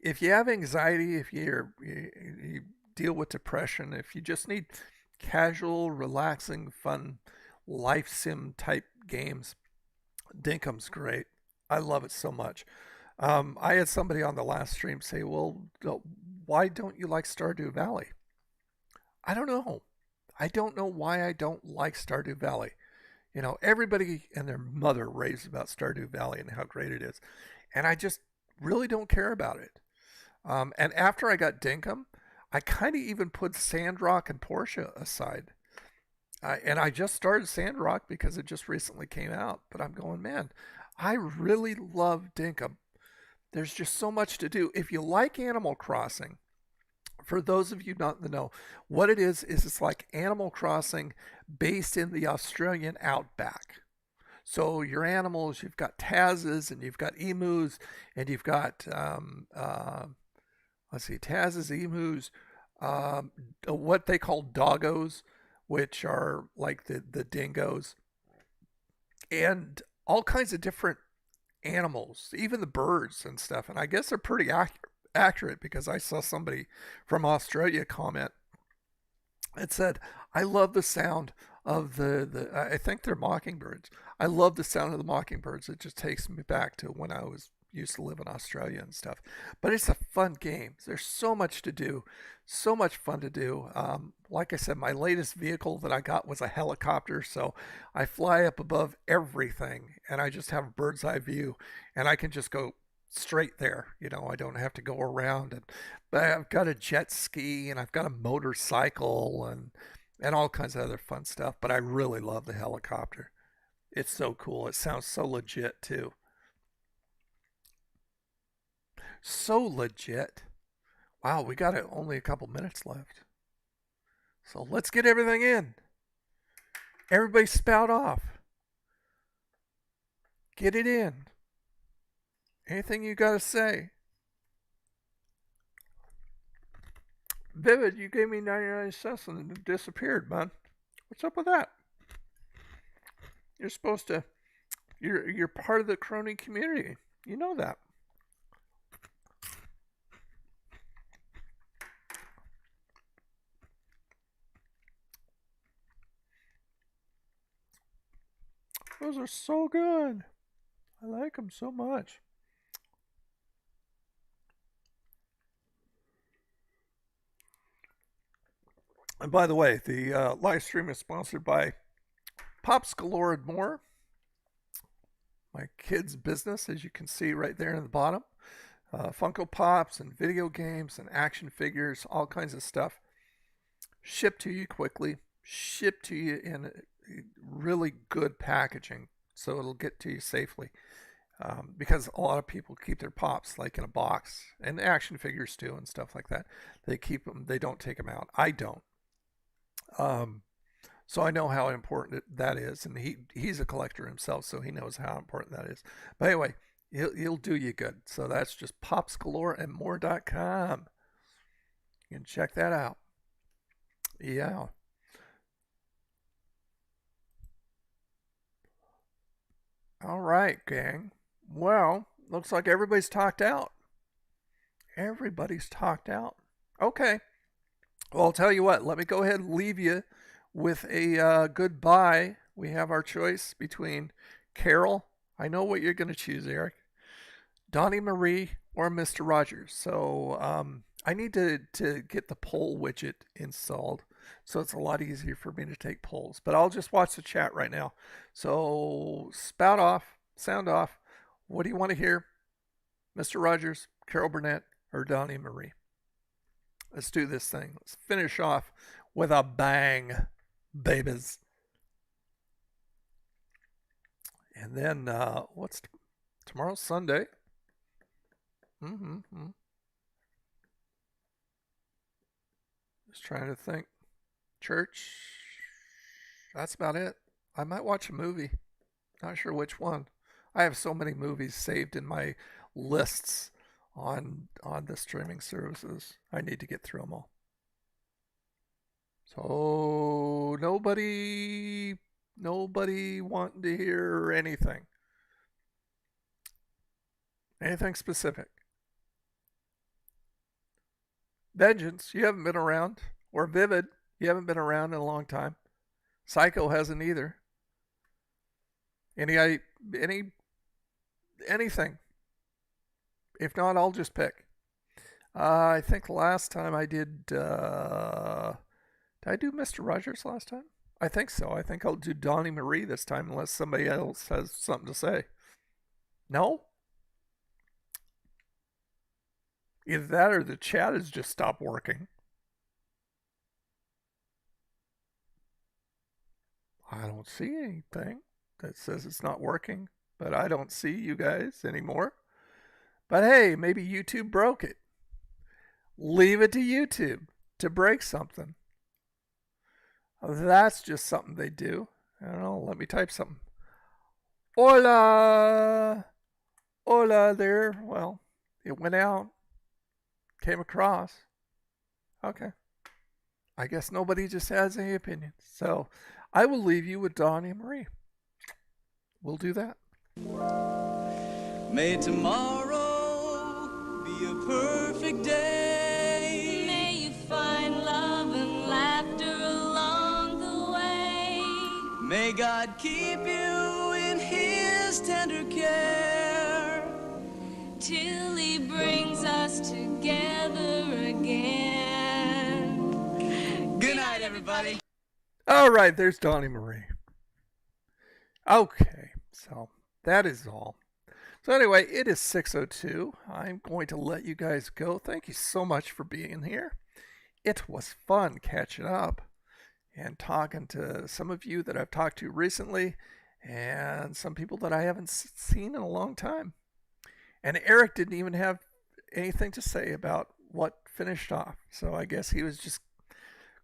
If you have anxiety, if you deal with depression, if you just need casual, relaxing, fun life sim type games, Dinkum's great. I love it so much. I had somebody on the last stream say, well, why don't you like Stardew Valley? I don't know. I don't know why I don't like Stardew Valley. You know, everybody and their mother raves about Stardew Valley and how great it is. And I just really don't care about it. And after I got Dinkum, I kind of even put Sandrock and Portia aside. And I just started Sandrock because it just recently came out. But I'm going, man, I really love Dinkum. There's just so much to do. If you like Animal Crossing, for those of you not in the know, what it is it's like Animal Crossing based in the Australian outback. So your animals, you've got Tazes and you've got emus and you've got, Tazes, emus, what they call doggos, which are like the dingoes, and all kinds of different animals, even the birds and stuff. And I guess they're pretty accurate because I saw somebody from Australia comment. It said, I love the sound of I think they're mockingbirds. I love the sound of the mockingbirds. It just takes me back to when I used to live in Australia and stuff. But it's a fun game. There's so much to do, so much fun to do. Like I said, my latest vehicle that I got was a helicopter, so I fly up above everything and I just have a bird's eye view and I can just go straight there. You know, I don't have to go around. But I've got a jet ski and I've got a motorcycle and all kinds of other fun stuff. But I really love the helicopter. It's so cool. It sounds so legit too. So legit. Wow, we got only a couple minutes left. So let's get everything in. Everybody spout off. Get it in. Anything you got to say? Vivid, you gave me 99 cents and it disappeared, man. What's up with that? You're supposed to... You're part of the Crony community. You know that. Those are so good. I like them so much. And by the way, the live stream is sponsored by Pops Galore and More, my kids' business, as you can see right there in the bottom. Funko Pops and video games and action figures, all kinds of stuff. Shipped to you quickly, shipped to you in really good packaging, so it'll get to you safely. Because a lot of people keep their pops like in a box, and action figures too, and stuff like that. They keep them; they don't take them out. I don't. So I know how important that is, and he's a collector himself, so he knows how important that is. But anyway, he'll do you good. So that's just popsgaloreandmore.com. You can check that out. Yeah. All right, gang. Well, looks like everybody's talked out. Everybody's talked out. Okay. Well, I'll tell you what. Let me go ahead and leave you with a goodbye. We have our choice between Carol. I know what you're going to choose, Eric. Donnie Marie or Mr. Rogers. So I need to get the poll widget installed, so it's a lot easier for me to take polls. But I'll just watch the chat right now. So spout off, sound off. What do you want to hear? Mr. Rogers, Carol Burnett, or Donnie Marie? Let's do this thing. Let's finish off with a bang, babies. And then what's tomorrow's Sunday? Just trying to think. Church. That's about it. I might watch a movie. Not sure which one. I have so many movies saved in my lists on the streaming services. I need to get through them all. So nobody wanting to hear anything. Anything specific. Vengeance, you haven't been around. Or Vivid, you haven't been around in a long time. Psycho hasn't either. Anything. If not, I'll just pick. I think last time I did I do Mr. Rogers last time? I think so. I think I'll do Donnie Marie this time unless somebody else has something to say. No? Either that or the chat has just stopped working. I don't see anything that says it's not working, but I don't see you guys anymore. But hey, maybe YouTube broke it. Leave it to YouTube to break something. That's just something they do. I don't know. Let me type something. Hola. Hola there. Well, it went out. Came across. Okay. I guess nobody just has any opinions. So I will leave you with Donnie and Marie. We'll do that. May tomorrow be a perfect day. May you find love and laughter along the way. May God keep you in his tender care till he brings us together again. Good night, everybody. All right, there's Donnie Marie. Okay, so that is all. So anyway, it is 6:02. I'm going to let you guys go. Thank you so much for being here. It was fun catching up and talking to some of you that I've talked to recently and some people that I haven't seen in a long time. And Eric didn't even have anything to say about what finished off. So I guess he was just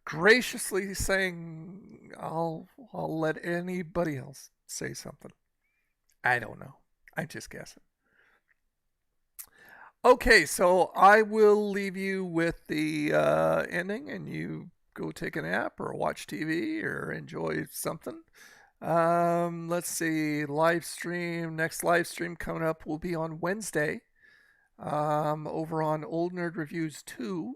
graciously saying, I'll let anybody else say something. I don't know. I'm just guessing. Okay, so I will leave you with the ending, and you go take a nap or watch TV or enjoy something. Let's see, live stream. Next live stream coming up will be on Wednesday over on Old Nerd Reviews 2.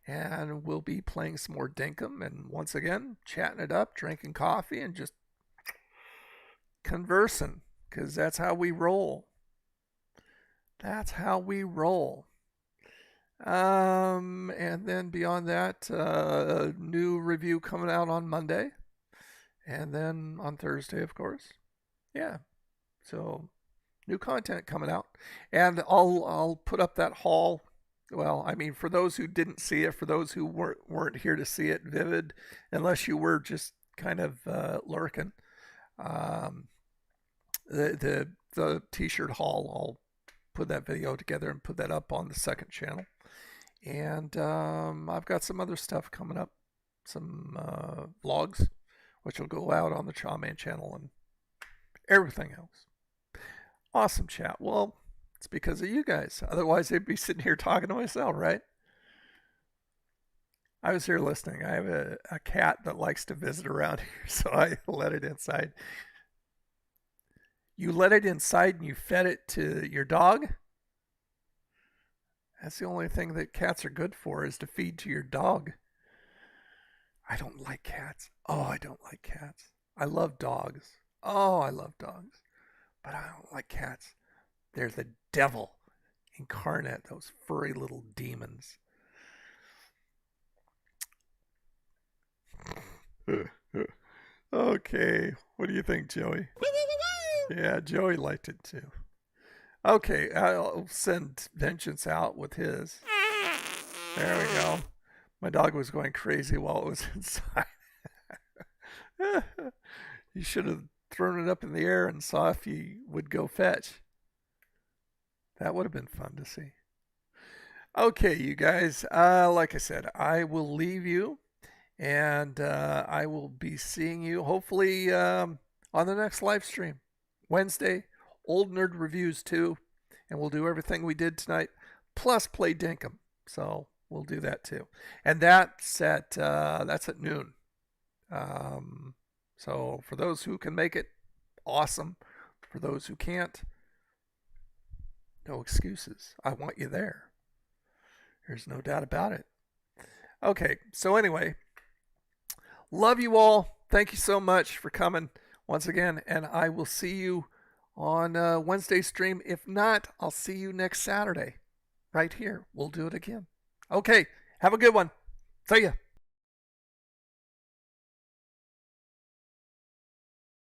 And we'll be playing some more Dinkum and once again, chatting it up, drinking coffee, and just conversing. Because that's how we roll. That's how we roll. And then beyond that, new review coming out on Monday. And then on Thursday, of course. Yeah. So new content coming out. And I'll put up that haul. Well, I mean, for those who didn't see it, for those who weren't here to see it vivid, unless you were just kind of lurking, the t-shirt haul, I'll put that video together and put that up on the second channel. And I've got some other stuff coming up, some vlogs, which will go out on the Chawman channel and everything else. Awesome chat. Well, it's because of you guys. Otherwise, I'd be sitting here talking to myself, right? I was here listening. I have a cat that likes to visit around here, so I let it inside. You let it inside and you fed it to your dog? That's the only thing that cats are good for, is to feed to your dog. I don't like cats. Oh, I don't like cats. I love dogs. Oh, I love dogs. But I don't like cats. They're the devil incarnate, those furry little demons. Okay, what do you think, Joey? Yeah, Joey liked it too. Okay, I'll send Vengeance out with his. There we go. My dog was going crazy while it was inside. You should have thrown it up in the air and saw if he would go fetch. That would have been fun to see. Okay, you guys, like I said, I will leave you, and I will be seeing you hopefully on the next live stream. Wednesday, Old Nerd Reviews 2, and we'll do everything we did tonight, plus play Dinkum. So we'll do that too. And that's at noon. So for those who can make it, awesome. For those who can't, no excuses. I want you there. There's no doubt about it. Okay, so anyway, love you all. Thank you so much for coming once again, and I will see you on Wednesday stream. If not, I'll see you next Saturday right here. We'll do it again. Okay, have a good one. See ya.